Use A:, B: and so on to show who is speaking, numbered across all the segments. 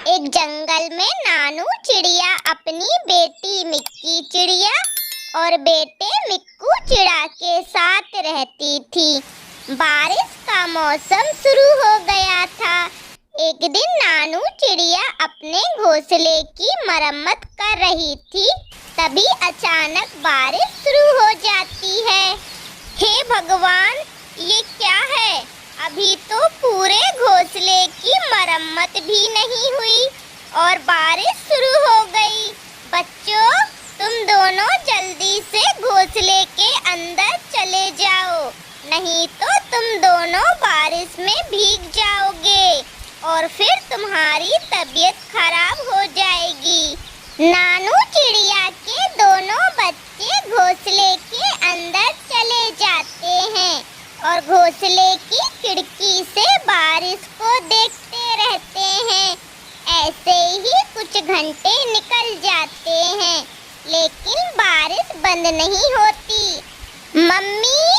A: एक जंगल में नानू चिड़िया अपनी बेटी मिक्की चिड़िया और बेटे मिक्कू चिड़ा के साथ रहती थी। बारिश का मौसम शुरू हो गया था। एक दिन नानू चिड़िया अपने घोंसले की मरम्मत कर रही थी, तभी अचानक बारिश शुरू हो जाती है। हे भगवान, ये क्या है? अभी तो पूरे घोंसले की मरम्मत भी नहीं हुई और बारिश शुरू हो गई। बच्चों, तुम दोनों जल्दी से घोंसले के अंदर चले जाओ, नहीं तो तुम दोनों बारिश में भीग जाओगे और फिर तुम्हारी तबीयत खराब हो जाएगी। नानू चिड़िया के दोनों बच्चे घोंसले के अंदर चले जाते हैं और घोंसले की खिड़की से बारिश को देखते रहते हैं। ऐसे ही कुछ घंटे निकल जाते हैं, लेकिन बारिश बंद नहीं होती। मम्मी,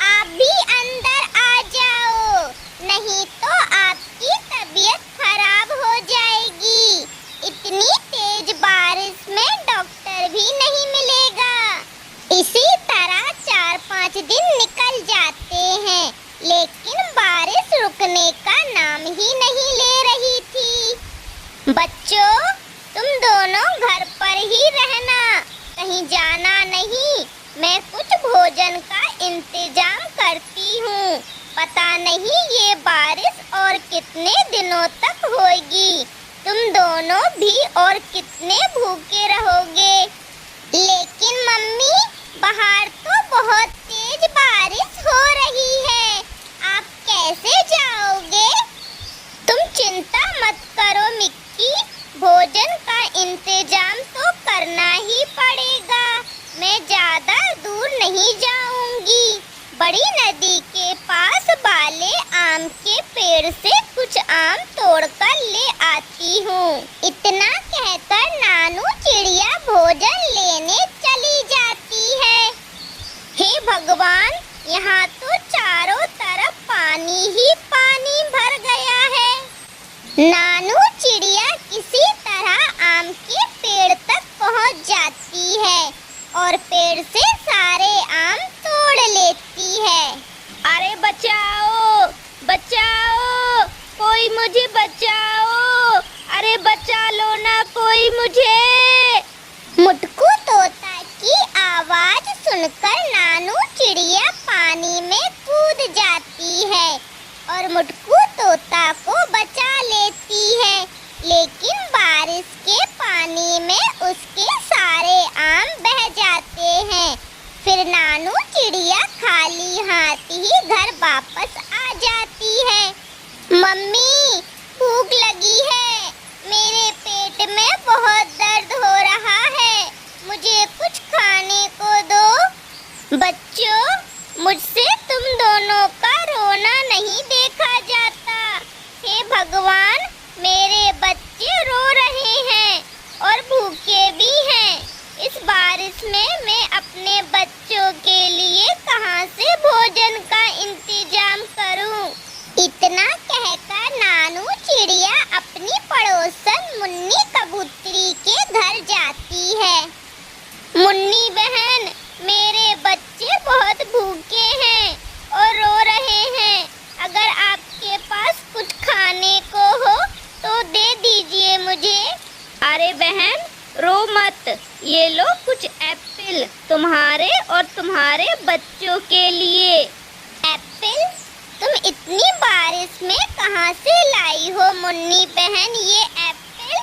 A: आप भी अंदर आ जाओ, नहीं तो आपकी तबीयत खराब हो जाएगी। इतनी तेज बारिश में डॉक्टर भी नहीं मिलेगा। इसी तरह 4-5 दिन निकल जाते हैं, लेकिन बारिश रुकने का नाम ही नहीं ले रही थी। बच्चों, तुम दोनों घर पर ही रहना, कहीं जाना नहीं। मैं कुछ भोजन का इंतजाम करती हूँ। पता नहीं ये बारिश और कितने दिनों तक होगी। तुम दोनों भी और कितने भूखे रहोगे। लेकिन मम्मी, बाहर तो बहुत तेज बारिश हो रही है, आप कैसे जाओगे? तुम चिंता मत करो मिक्की, भोजन का इंतजाम तो करना ही पड़ेगा। मैं ज्यादा दूर नहीं जाऊंगी। बड़ी नदी के पास वाले आम के पेड़ से कुछ आम तोड़कर ले आती हूँ। इतना कहकर नानू चिड़िया भोजन लेने चली जाती है। हे भगवान, यहाँ तो चारों तरफ पानी ही पानी भर गया है। नानू चिड़िया किसी तरह आम के पेड़ तक पहुँच जाती है और पेड़ से सारे आम तोड़ लेती है।
B: अरे बचाओ, बचाओ, कोई मुझे बचाओ, अरे बचा लो ना कोई मुझे।
A: मुटकू तोता की आवाज सुनकर नानू चिड़िया पानी में कूद जाती है और मुटकू तोता को बचा लेती है, लेकिन बारिश के पानी में उसके सारे आम बह जाते हैं। फिर नानू चिड़िया खाली हाथ ही घर वापस आ जाती है। मम्मी, भूख लगी है, मेरे पेट में बहुत दर्द हो रहा है, मुझे कुछ खाने को दो। बच्चों, मुझसे तुम दोनों का रोना नहीं देखा जाता। हे भगवान, मेरे बच्चे रो रहे हैं और भूखे भी हैं। इस बारिश में मैं अपने बच्चों के लिए कहां से भोजन का इंतजाम करूं? इतना कहकर नानू चिड़िया अपनी पड़ोसन मुन्नी कबूतरी के घर जाती है। मुन्नी बहन, मेरे बच्चे बहुत भूखे हैं और रो रहे हैं। अगर आपके पास कुछ खाने को हो तो दे दीजिए मुझे।
B: अरे बहन, रो मत, ये लो कुछ एप्पल तुम्हारे और तुम्हारे बच्चों के लिए।
A: एप्पल? तुम इतनी बारिश में कहां से लाई हो मुन्नी बहन ये एप्पल?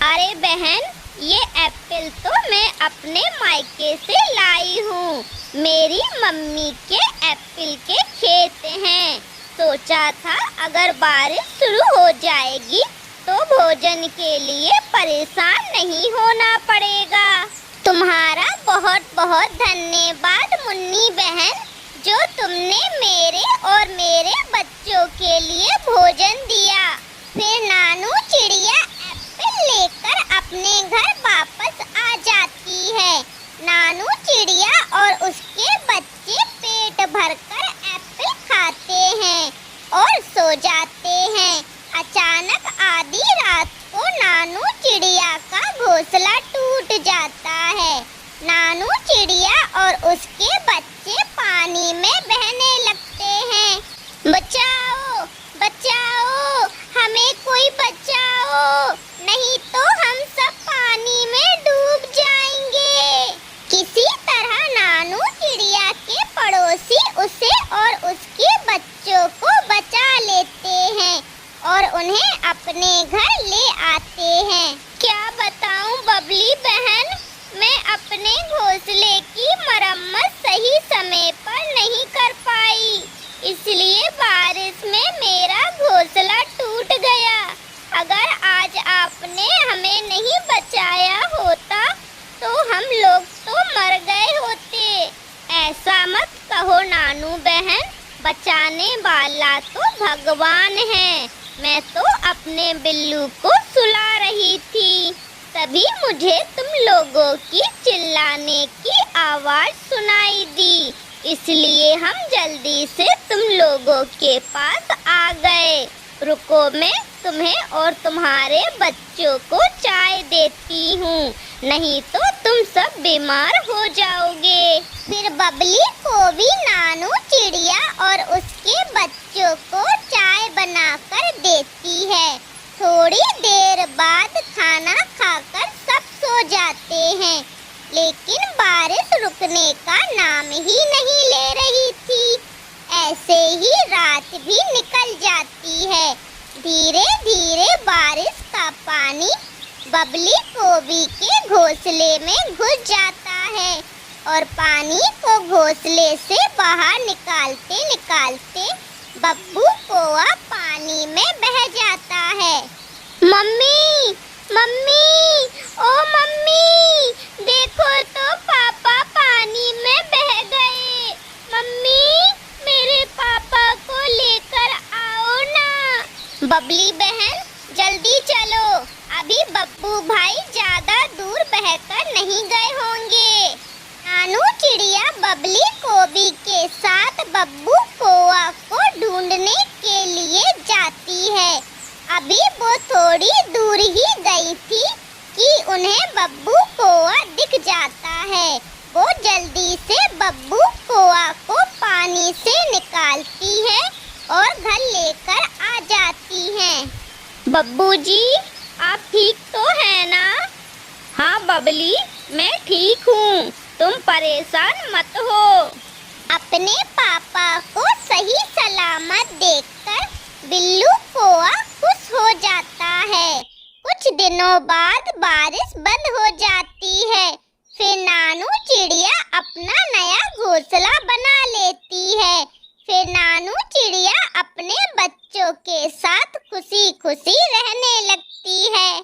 B: अरे बहन, ये एप्पल तो मैं अपने मायके से लाई हूँ। मेरी मम्मी के एप्पल के खेत हैं। सोचा था अगर बारिश शुरू हो जाएगी तो भोजन के लिए परेशान नहीं होना पड़ेगा।
A: तुम्हारा बहुत बहुत धन्यवाद मुन्नी बहन, जो तुमने मेरे और मेरे बच्चों के लिए भोजन दिया। फिर नानू चिड़िया एप्पल लेकर अपने घर वापस आ जाती है। नानू चिड़िया और उसके बच्चे पेट भरकर एप्पल खाते हैं और सो जाते हैं। अचानक आधी रात को नानू चिड़िया का घोंसला टूट जाता है। नानू चिड़िया और उसके बच्चे पानी में बहने लगते हैं। बचाओ, बचाओ, हमें कोई बचाओ, नहीं तो हम सब पानी में डूब जाएंगे। किसी तरह नानू चिड़िया के पड़ोसी उसे और उसके बच्चों को बचा लेते हैं और उन्हें अपने घर ले आते हैं। क्या बताऊं बबली बहन, मैं अपने घोंसले की मरम्मत सही समय पर नहीं कर पाई, इसलिए बारिश में मेरा घोंसला टूट गया। अगर आज आपने हमें नहीं बचाया होता तो हम लोग तो मर गए होते। ऐसा मत कहो नानू बहन, बचाने वाला तो भगवान है। मैं तो अपने बिल्लू को सुला रही थी, तभी मुझे तुम लोगों की चिल्लाने की आवाज सुनाई दी, इसलिए हम जल्दी से तुम लोगों के पास आ गए। रुको, मैं तुम्हें और तुम्हारे बच्चों को चाय देती हूँ, नहीं तो तुम सब बीमार हो जाओगे। फिर बबली को भी नानू चिड़िया और उसके बच्चों को चाय बनाकर देती है। थोड़ी देर बाद खाना खाकर सब सो जाते हैं, लेकिन बारिश रुकने का नाम ही नहीं ले रही थी। ऐसे ही रात भी निकल जाती है। धीरे धीरे बारिश का पानी बबली कोबी के घोंसले में घुस जाता है और पानी को घोंसले से बाहर निकालते निकालते बब्बू कौवा पानी में बह जाता है। मम्मी, मम्मी, ओ मम्मी, देखो तो पापा पानी में बह गए। मम्मी, मेरे पापा को लेकर आओ ना। बबली बहन, जल्दी चलो, अभी बब्बू भाई ज्यादा दूर बहकर नहीं गए होंगे। नानू चिड़िया बबली कोबी के साथ बब्बू कौवा को ढूंढने के लिए जाती है। अभी वो थोड़ी दूर ही गई थी कि उन्हें बब्बू कौवा दिख जाता है। वो जल्दी से बब्बू कौवा को पानी से निकालती है और घर लेकर आ जाती है। बब्बू जी, आप ठीक तो है ना?
B: हाँ बबली, मैं ठीक हूँ, तुम परेशान मत हो।
A: अपने पापा को सही सलामत देखकर बिल्लू कौवा खुश हो जाता है। कुछ दिनों बाद बारिश बंद हो जाती है। फिर नानू चिड़िया अपना नया घोंसला बना लेती है। फिर नानू चिड़िया अपने बच्चों के साथ खुशी खुशी रहने लगती है।